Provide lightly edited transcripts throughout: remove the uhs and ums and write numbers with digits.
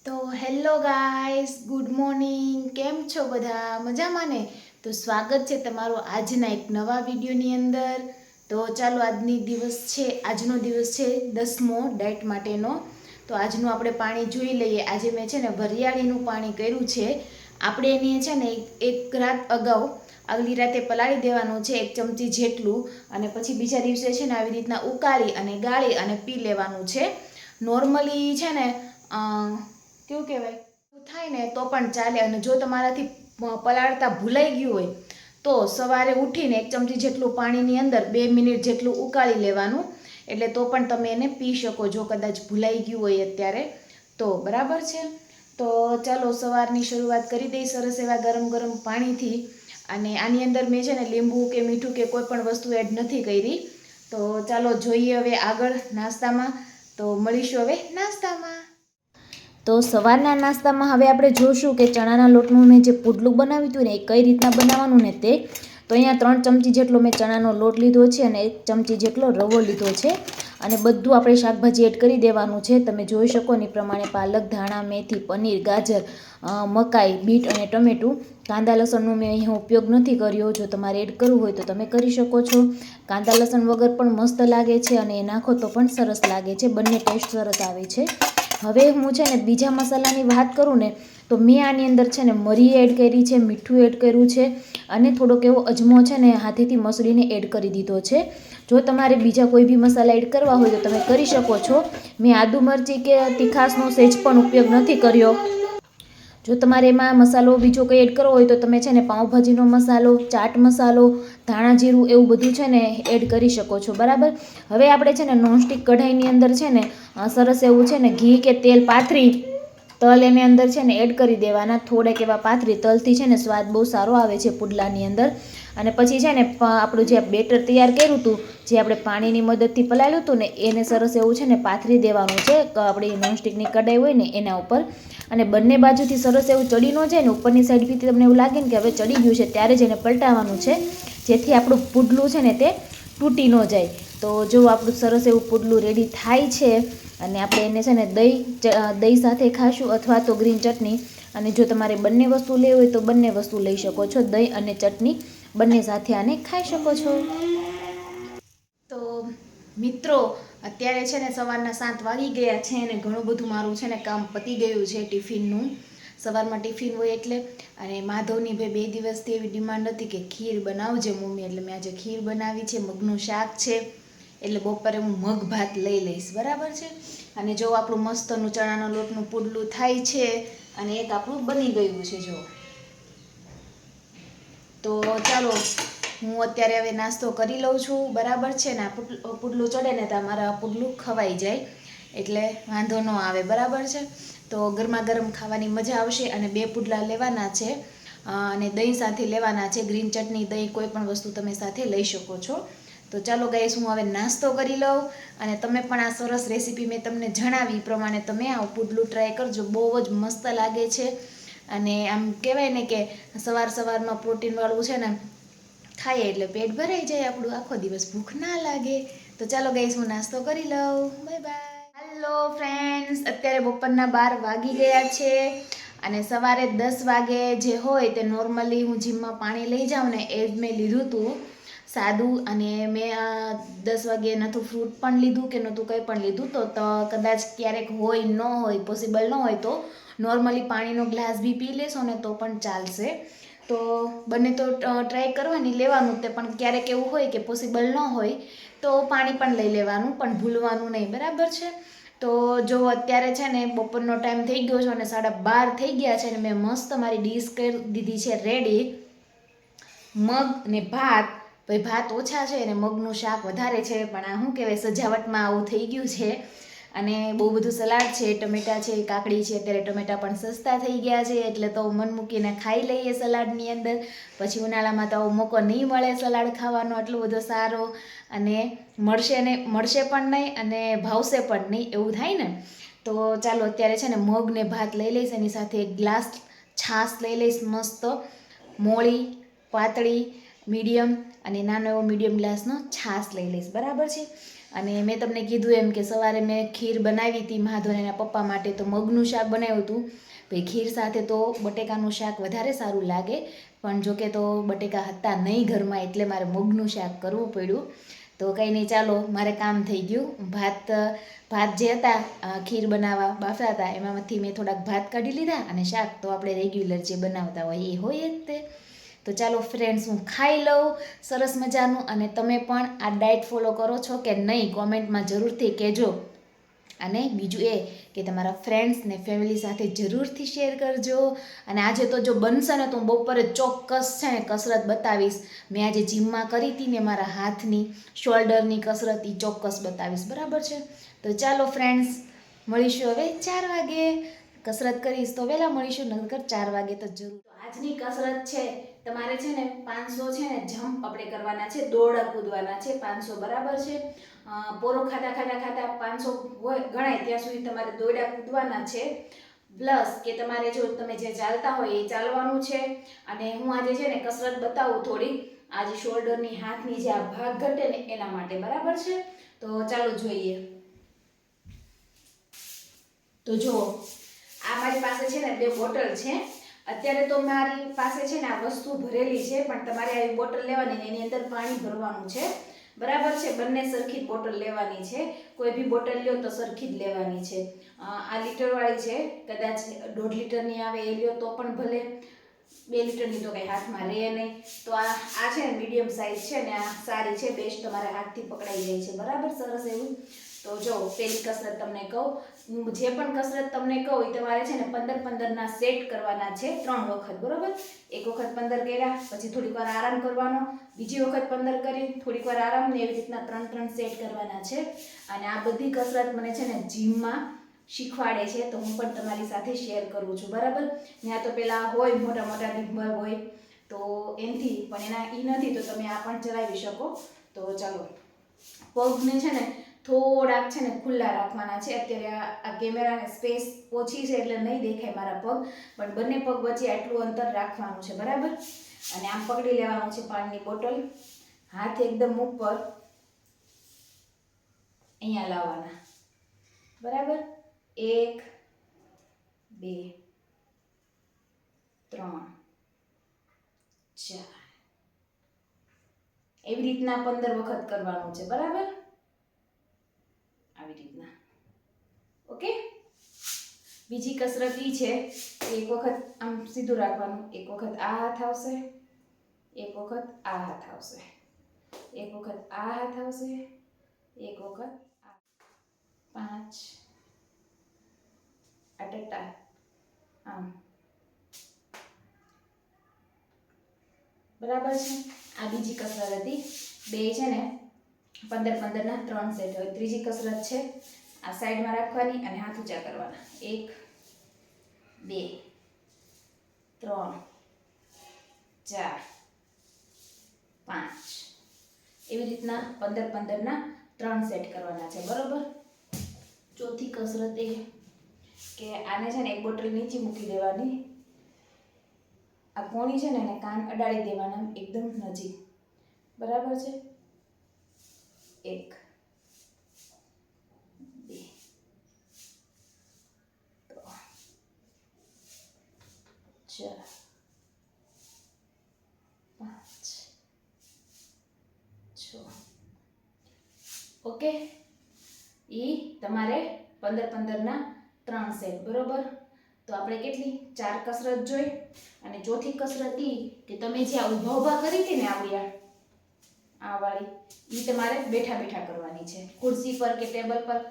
તો hello guys, good morning. કેમ છો બધા? મજામાં ને? તો સ્વાગત છે તમારું આજના એક નવા વિડીયોની અંદર. તો ચાલો આજનો દિવસ છે 10મો ડાયટ માટેનો. તો આજનું આપણે પાણી જોઈ લઈએ. આજે મેં છે ને વરિયાળીનું પાણી કર્યું છે. આપણે એની છે ને એક રાત અગાઉ આગલી રાતે પલાળી દેવાનું છે 1 ચમચી જેટલું, અને પછી બીજા દિવસે છે ને આવી રીતના ઉકાળી અને ગાળી અને પી લેવાનું છે. નોર્મલી છે ને કેવું કહેવાય થાય ને તો પણ ચાલે. અને જો તમારાથી પલાળતા ભૂલાઈ ગયું હોય તો સવારે ઉઠીને 1 ચમચી જેટલું પાણીની અંદર 2 મિનિટ જેટલું ઉકાળી લેવાનું, એટલે તો પણ તમે એને પી શકો જો કદાચ ભૂલાઈ ગયું હોય અત્યારે તો. બરાબર છે. તો ચાલો સવારની શરૂઆત કરી દઈ સરસ એવા ગરમ ગરમ પાણીથી. અને આની અંદર મેં છે ને લીંબુ કે મીઠું કે કોઈ પણ વસ્તુ એડ નથી કરી. તો ચાલો જોઈએ હવે આગળ નાસ્તામાં. તો મળીશું હવે નાસ્તામાં. તો સવારના નાસ્તામાં હવે આપણે જોશું કે ચણાના લોટનું મેં જે પુડલું બનાવ્યું હતું ને એ કઈ રીતના બનાવવાનું ને તે. તો અહીંયા 3 ચમચી જેટલો મેં ચણાનો લોટ લીધો છે અને 1 ચમચી જેટલો રવો લીધો છે. અને બધું આપણે શાકભાજી એડ કરી દેવાનું છે. તમે જોઈ શકો ને એ પ્રમાણે પાલક, ધાણા, મેથી, પનીર, ગાજર, મકાઈ, બીટ અને ટમેટું. કાંદા લસણનો મેં અહીંયા ઉપયોગ નથી કર્યો. જો તમારે એડ કરવું હોય તો તમે કરી શકો છો. કાંદા લસણ વગર પણ મસ્ત લાગે છે અને એ નાખો તો પણ સરસ લાગે છે. બંને ટેસ્ટ સરસ આવે છે. હવે હું છે ને બીજા મસાલાની વાત કરું ને તો મેં આની અંદર છે ને મરી એડ કરી છે, મીઠું એડ કર્યું છે અને થોડોક એવો અજમો છે ને હાથેથી મસળીને એડ કરી દીધો છે. જો તમારે બીજા કોઈ બી મસાલા એડ કરવા હોય તો તમે કરી શકો છો. મેં આદુ મરચી કે તીખાસનો સહેજ પણ ઉપયોગ નથી કર્યો. જો તમારે એમાં મસાલો બીજો કંઈ એડ કરવો હોય તો તમે છે ને પાઉંભાજીનો મસાલો, ચાટ મસાલો, ધાણા જીરું એવું બધું છે ને એડ કરી શકો છો. બરાબર. હવે આપણે છે ને નોનસ્ટિક કઢાઈની અંદર છે ને સરસ એવું છે ને ઘી કે તેલ પાથરી તલ એની અંદર છે ને એડ કરી દેવાના. થોડેક એવા પાથરી તલથી છે ને સ્વાદ બહુ સારો આવે છે પુડલાની અંદર. અને પછી છે ને આપણું જે બેટર તૈયાર કર્યું હતું, જે આપણે પાણીની મદદથી પલાળ્યું હતું ને, એને સરસ એવું છે ને પાથરી દેવાનું છે આપણી નોનસ્ટિકની કઢાઈ હોય ને એના ઉપર. અને બંને બાજુથી સરસ એવું ચડી ન જાય ને, ઉપરની સાઈડથી તમને એવું લાગે ને કે હવે ચડી ગયું છે, ત્યારે જ એને પલટાવવાનું છે, જેથી આપણું પુડલું છે ને તે તૂટી ન જાય. તો જો આપણું સરસ એવું પુડલું રેડી થાય છે. અને આપણે એને છે ને દહીં સાથે ખાશું અથવા તો ગ્રીન ચટણી. અને જો તમારે બંને વસ્તુ લેવી હોય તો બંને વસ્તુ લઈ શકો છો. દહીં અને ચટણી બંને સાથે આને ખાઈ શકો છો. તો મિત્રો, અત્યારે છે ને સવારના 7 વાગી ગયા છે અને ઘણું બધું મારું છે ને કામ પતી ગયું છે ટિફિનનું. સવારમાં ટિફિન હોય એટલે. અને માધવની ભાઈ 2 દિવસથી એવી ડિમાન્ડ હતી કે ખીર બનાવજે મમ્મી, એટલે મેં આજે ખીર બનાવી છે. મગનું શાક છે, એટલે બપોરે હું મગ ભાત લઈ લઈશ. બરાબર છે. અને જો આપણું મસ્તનું ચણાના લોટનું પુડલું થાય છે અને એક આપણું બની ગયું છે જો. તો ચાલો હું અત્યારે હવે નાસ્તો કરી લઉં છું. બરાબર છે ને. પુડલું ચડે ને તો મારા પુડલું ખવાઈ જાય, એટલે વાંધો ન આવે. બરાબર છે. તો ગરમા ગરમ ખાવાની મજા આવશે. અને 2 પુડલા લેવાના છે અને દહીં સાથે લેવાના છે. ગ્રીન ચટણી, દહીં કોઈ પણ વસ્તુ તમે સાથે લઈ શકો છો. તો ચાલો ગાઈસ, હું હવે નાસ્તો કરી લઉં. અને તમે પણ આ સરસ રેસીપી મેં તમને જણાવી પ્રમાણે તમે આ પુડલું ટ્રાય કરજો. બહુ જ મસ્ત લાગે છે. અને આમ કહેવાય ને કે સવારમાં પ્રોટીનવાળું છે ને ખાઈએ એટલે પેટ ભરાઈ જાય આપણું, આખો દિવસ ભૂખ ના લાગે. તો ચાલો ગાઈસ, હું નાસ્તો કરી લઉં. Bye bye. હેલો ફ્રેન્ડ્સ, અત્યારે બપોરના 12 વાગી ગયા છે. અને સવારે 10 વાગે જે હોય તે નોર્મલી હું જીમમાં પાણી લઈ જાઉં ને એ જ મેં લીધું હતું સાદું. અને મેં 10 વાગે નહોતું ફ્રૂટ પણ લીધું કે નહોતું કંઈ પણ લીધું. તો કદાચ ક્યારેક હોય ન હોય, પોસિબલ ન હોય તો નોર્મલી પાણીનો ગ્લાસ બી પી લેશો ને તો પણ ચાલશે. તો બંને તો ટ્રાય કરવાની, લેવાનું તે. પણ ક્યારેક એવું હોય કે પોસિબલ ન હોય તો પાણી પણ લઈ લેવાનું, પણ ભૂલવાનું નહીં. બરાબર છે. તો જો અત્યારે છે ને બપોરનો ટાઈમ થઈ ગયો છે અને 12:30 થઈ ગયા છે. અને મેં મસ્ત મારી ડીશ કરી દીધી છે રેડી. મગ ને ભાત. ભાઈ ભાત ઓછા છે અને મગનું શાક વધારે છે, પણ આ શું કહેવાય, સજાવટમાં આવું થઈ ગયું છે. અને બહુ બધું સલાડ છે, ટમેટા છે, કાકડી છે. અત્યારે ટમેટા પણ સસ્તા થઈ ગયા છે, એટલે તો મન મૂકીને ખાઈ લઈએ સલાડની અંદર. પછી ઉનાળામાં તો આવો મોકો નહીં મળે સલાડ ખાવાનો આટલો બધો સારો. અને મળશે પણ નહીં અને ભાવશે પણ નહીં, એવું થાય ને. તો ચાલો અત્યારે છે ને મગ ને ભાત લઈ લઈશ, એની સાથે 1 ગ્લાસ છાશ લઈ લઈશ. મસ્ત મોળી, પાતળી, મીડિયમ અને નાનો એવો મીડિયમ ગ્લાસનો છાશ લઈ લઈશ. બરાબર છે. અને મેં તમને કીધું એમ કે સવારે મેં ખીર બનાવી હતી માધવ અને એના પપ્પા માટે, તો મગનું શાક બનાવ્યું હતું. ભાઈ ખીર સાથે તો બટેકાનું શાક વધારે સારું લાગે, પણ જોકે તો બટેકા હતા નહીં ઘરમાં એટલે મારે મગનું શાક કરવું પડ્યું. તો કંઈ નહીં, ચાલો મારે કામ થઈ ગયું. ભાત જે હતા ખીર બનાવવા બાફ્યા હતા એમાંથી મેં થોડાક ભાત કાઢી લીધા, અને શાક તો આપણે રેગ્યુલર જે બનાવતા હોય એ હોય જ તે. તો ચાલો ફ્રેન્ડ્સ, હું ખાઈ લઉં સરસ મજાનું. અને તમે પણ આ ડાયટ ફોલો કરો છો કે નહીં કોમેન્ટમાં જરૂરથી કહેજો. અને બીજું એ કે તમારા ફ્રેન્ડ્સ ને ફેમિલી સાથે જરૂરથી શેર કરજો. અને આજે તો જો બનશે ને તો હું બપોરે ચોક્કસ છે ને કસરત બતાવીશ. મેં આજે જીમમાં કરી હતી ને મારા હાથની શોલ્ડરની કસરત એ ચોક્કસ બતાવીશ, બરાબર છે. તો ચાલો ફ્રેન્ડ્સ, મળીશું હવે 4 વાગે. કસરત કરીશ તો વહેલા મળીશું, નકર 4 વાગે તો જરૂર. તો આજની કસરત છે તમારે છે ને 500 છે ને જમ્પ આપણે કરવાના છે, દોરડા કૂદવાના છે 500, બરાબર છે. પોરો ખાતા 500 હોય ગણાય ત્યાં સુધી તમારે દોરડા કૂદવાના છે. પ્લસ કે તમારે જો તમે જે ચાલતા હોય એ ચાલવાનું છે. અને હું આજે છે ને કસરત બતાવું થોડી, આજે શોલ્ડરની હાથની જે આ ભાગ ઘટે ને એના માટે, બરાબર છે. તો ચાલો જોઈએ. તો જો આ મારી પાસે છે ને 2 બોટલ છે. અત્યારે તો મારી પાસે છે ને આ વસ્તુ ભરેલી છે, પણ તમારે આવી બોટલ લેવાની ને એની અંદર પાણી ભરવાનું છે, બરાબર છે. બંને સરખી જ બોટલ લેવાની છે, કોઈ બી બોટલ લ્યો તો સરખી જ લેવાની છે. આ લીટરવાળી છે, કદાચ 1.5 લીટરની આવે એ લ્યો તો પણ ભલે, 2 લીટરની તો કંઈ હાથમાં રહે નહીં. તો આ છે ને મીડિયમ સાઇઝ છે ને આ સારી છે, બેસ્ટ તમારા હાથથી પકડાઈ જાય છે, બરાબર, સરસ એવું. તો જો પહેલી કસરત તમને કહું, જે પણ કસરત તમને કહું એ તમારે છે ને 15-15ના સેટ કરવાના છે 3 વખત, બરાબર. એક વખત 15 કર્યા, પછી થોડીક વાર આરામ કરવાનો, બીજી વખત 15 કરી, થોડીક વાર આરામ, ને એવી રીતના 3 સેટ કરવાના છે. અને આ બધી કસરત મને છે ને જીમમાં શીખવાડે છે, તો હું પણ તમારી સાથે શેર કરું છું, બરાબર. ત્યાં તો પેલા હોય મોટા ડિમ્બર હોય તો એનથી, પણ એના ઈ નથી તો તમે આ પણ ચલાવી શકો. તો ચાલો, પગને છે ને થોડાક છે ને ખુલ્લા રાખવાના છે. અત્યારે આ કેમેરાને સ્પેસ ઓછી છે એટલે નહીં દેખાય મારા પગ, પણ બંને પગ વચ્ચે આટલું અંતર રાખવાનું છે, બરાબર. અને આમ પકડી લેવાનું છે પાણીની બોટલ, હાથ એકદમ ઉપર અહીંયા લાવવાના, બરાબર. 1 2 3 4 એવી રીતના 15 વખત કરવાનું છે, બરાબર. આવી રીતના, ઓકે. બીજી કસરત ઈ છે કે એક વખત આમ સીધું રાખવાનું, એક વખત આ હાથ આવશે, એક વખત આ હાથ આવશે, એક વખત આ હાથ આવશે, એક વખત આ. 5 અટટા આમ, બરાબર છે. આ બીજી કસરત હતી, બે છે ને 15-15ના 3 સેટ. હવે ત્રીજી કસરત છે, આ સાઈડમાં રાખવાની અને હાથ ઊંચા કરવાના. 1 2 3 4 5 એવી રીતના 15-15ના 3 સેટ કરવાના છે, બરોબર. ચોથી કસરત એ કે આને છે ને એક બોટલ નીચે મૂકી દેવાની, આ કોણી છે ને એને કાન અડાડી દેવાના એકદમ નજીક, બરાબર છે. 1 2 3 4 5 6. ઓકે, ઈ તમારે 15-15ના 3 સેટ, બરોબર. તો આપણે કેટલી 4 કસરત જોઈ. અને ચોથી કસરત ઈ કે તમે જે ઊભા કરી હતી ને આ વાળી, ઈ તમારે બેઠા કરવાની છે. ખુરશી પર કે ટેબલ પર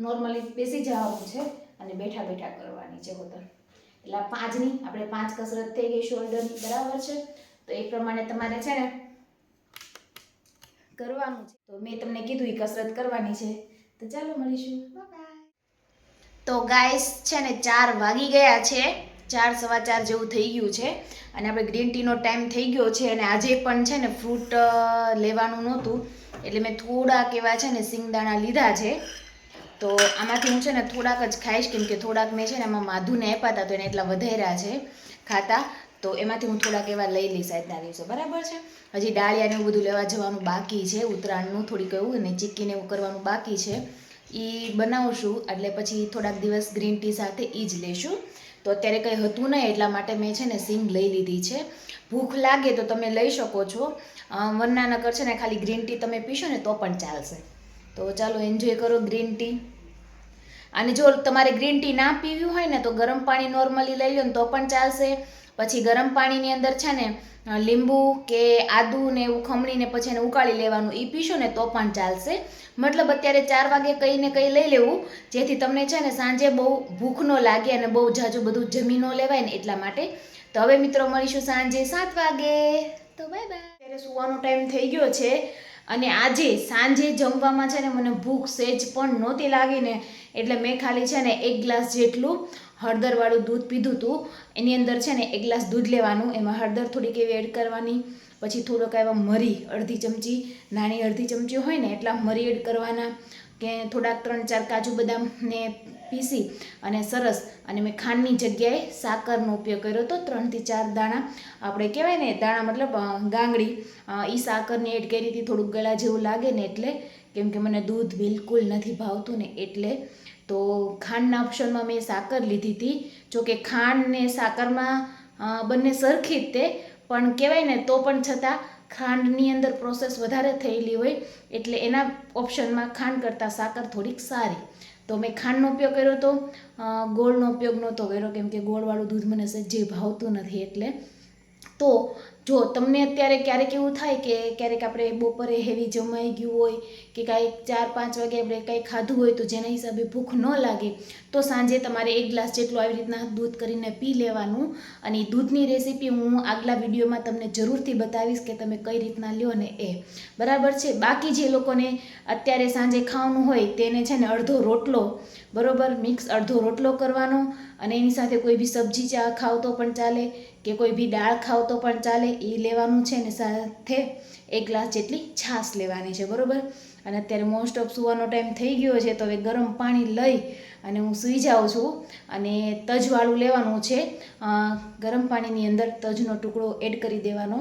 નોર્મલી બેસી જવાનું છે અને બેઠા કરવાની છે બધા. એટલે 5ની આપણે 5 કસરત થઈ ગઈ શોલ્ડરની, બરાબર છે. તો એ પ્રમાણે તમારે છે ને કરવાનું છે. તો મેં તમને કીધું એ કસરત કરવાની છે. તો ચાલો મળીશું, બાય. તો ગાઈસ છે ને 4 વાગી ગયા છે, 4 સવા 4 જેવું થઈ ગયું છે. અને આપણે ગ્રીન ટીનો ટાઈમ થઈ ગયો છે. અને આજે પણ છે ને ફ્રૂટ લેવાનું નહોતું એટલે મેં થોડાક એવા છે ને સિંગદાણા લીધા છે. તો આમાંથી હું છે ને થોડાક જ ખાઈશ, કેમ કે થોડાક મેં છે ને એમાં માધુને આપ્યા હતા તો એને એટલા વધાર્યા છે ખાતા. તો એમાંથી હું થોડાક એવા લઈ લઈશ આજના દિવસે, બરાબર છે. હજી ડાળિયાને એવું બધું લેવા જવાનું બાકી છે, ઉત્તરાયણનું થોડીક એવું અને ચીક્કીને એવું કરવાનું બાકી છે. એ બનાવશું એટલે પછી થોડાક દિવસ ગ્રીન ટી સાથે એ જ લઈશું. તો અત્યારે કંઈ હતું નહીં એટલા માટે મેં છે ને સિંગ લઈ લીધી છે. ભૂખ લાગે તો તમે લઈ શકો છો, વરના નકર છે ને ખાલી ગ્રીન ટી તમે પીશો ને તો પણ ચાલશે. તો ચાલો એન્જોય કરો ગ્રીન ટી. અને જો તમારે ગ્રીન ટી ના પીવું હોય ને તો ગરમ પાણી નોર્મલી લઈ લો ને તો પણ ચાલશે. પછી ગરમ પાણીની અંદર છે ને લીંબુ કે આદુ ને એવું ખમણીને પછી એને ઉકાળી લેવાનું, એ પીશો ને તો પણ ચાલશે. મતલબ અત્યારે 4 વાગે કંઈ ને કંઈ લઈ લેવું, જેથી તમને છે ને સાંજે બહુ ભૂખ ન લાગે અને બહુ ઝાઝુ બધું જમી ન લેવાય ને એટલા માટે. તો હવે મિત્રો મળીશું સાંજે 7 વાગે. તો બાય બાય. અત્યારે સુવાનો ટાઈમ થઈ ગયો છે અને આજે સાંજે જમવામાં છે ને મને ભૂખ સહેજ પણ નહોતી લાગી ને એટલે મેં ખાલી છે ને 1 ગ્લાસ જેટલું હળદરવાળું દૂધ પીધું હતું. એની અંદર છે ને 1 ગ્લાસ દૂધ લેવાનું, એમાં હળદર થોડીક એવી એડ કરવાની, પછી થોડોક એવા મરી અડધી ચમચી, નાની અડધી ચમચી હોય ને એટલા મરી એડ કરવાના, કે થોડાક 3-4 કાજુ બદામને પીસી અને સરસ. અને મેં ખાંડની જગ્યાએ સાકરનો ઉપયોગ કર્યો હતો, 3-4 દાણા આપણે કહેવાય ને દાણા મતલબ ગાંગડી, એ સાકરને એડ કરી હતી. થોડુંક ગળા જેવું લાગે ને એટલે, કેમ કે મને દૂધ બિલકુલ નથી ભાવતું ને એટલે. તો ખાંડના ઓપ્શનમાં મેં સાકર લીધી હતી. જોકે ખાંડ ને સાકરમાં બંને સરખી જ તે, પણ કહેવાય ને તો પણ છતાં ખાંડની અંદર પ્રોસેસ વધારે થયેલી હોય એટલે એના ઓપ્શનમાં ખાંડ કરતાં સાકર થોડીક સારી. તો મેં ખાંડનો ઉપયોગ કર્યો હતો, ગોળનો ઉપયોગ નહોતો કર્યો કેમ કે ગોળવાળું દૂધ મને સહેજે ભાવતું નથી એટલે. તો જો તમને અત્યારે ક્યારેક એવું થાય કે ક્યારેક આપણે બપોરે હેવી જમાઈ ગયું હોય કે કાંઈક 4-5 વાગે આપણે કંઈ ખાધું હોય તો જેના હિસાબે ભૂખ ન લાગે તો સાંજે તમારે 1 ગ્લાસ જેટલું આવી રીતના દૂધ કરીને પી લેવાનું. અને એ દૂધની રેસીપી હું આગલા વિડીયોમાં તમને જરૂરથી બતાવીશ કે તમે કઈ રીતના લ્યો ને એ, બરાબર છે. બાકી જે લોકોને અત્યારે સાંજે ખાવાનું હોય તેને છે ને અડધો રોટલો, બરાબર મિક્સ અડધો રોટલો કરવાનો, અને એની સાથે કોઈ બી સબ્જી ચા ખાવ તો પણ ચાલે કે કોઈ બી દાળ ખાવ તો પણ ચાલે, એ લેવાનું છે. ને સાથે 1 ગ્લાસ જેટલી છાશ લેવાની છે, બરાબર. અને અત્યારે મોસ્ટ ઓફ સુવાનો ટાઈમ થઈ ગયો છે તો હવે ગરમ પાણી લઈ અને હું સૂઈ જાઉં છું. અને તજવાળું લેવાનું છે, ગરમ પાણીની અંદર તજનો ટુકડો એડ કરી દેવાનો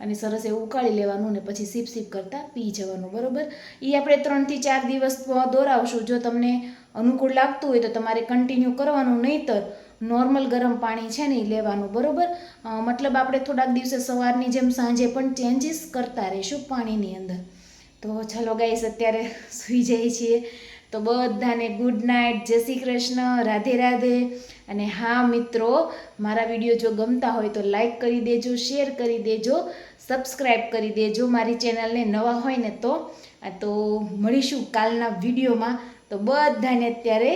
અને સરસ એવું ઉકાળી લેવાનું ને પછી સીપ સીપ કરતાં પી જવાનું, બરાબર. એ આપણે 3-4 દિવસ દોરાવશું. જો તમને અનુકૂળ લાગતું હોય તો તમારે કન્ટિન્યુ કરવાનું, નહીંતર નોર્મલ ગરમ પાણી છે ને એ લેવાનું, બરાબર. મતલબ આપણે થોડાક દિવસે સવારની જેમ સાંજે પણ ચેન્જીસ કરતા રહીશું પાણીની અંદર. તો ચાલો ગાઈસ અત્યારે સૂઈ જઈએ છીએ. તો બધાને ગુડ નાઇટ, જય શ્રી કૃષ્ણ, રાધે રાધે. અને હા મિત્રો, મારા વિડીયો જો ગમતા હોય તો લાઈક કરી દેજો, શેર કરી દેજો, સબસ્ક્રાઈબ કરી દેજો મારી ચેનલને, નવા હોય ને તો. તો મળીશું કાલના વિડીયોમાં. તો બધાને અત્યારે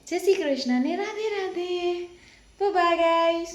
જય શ્રી કૃષ્ણ ને રાધે રાધે. Bye guys.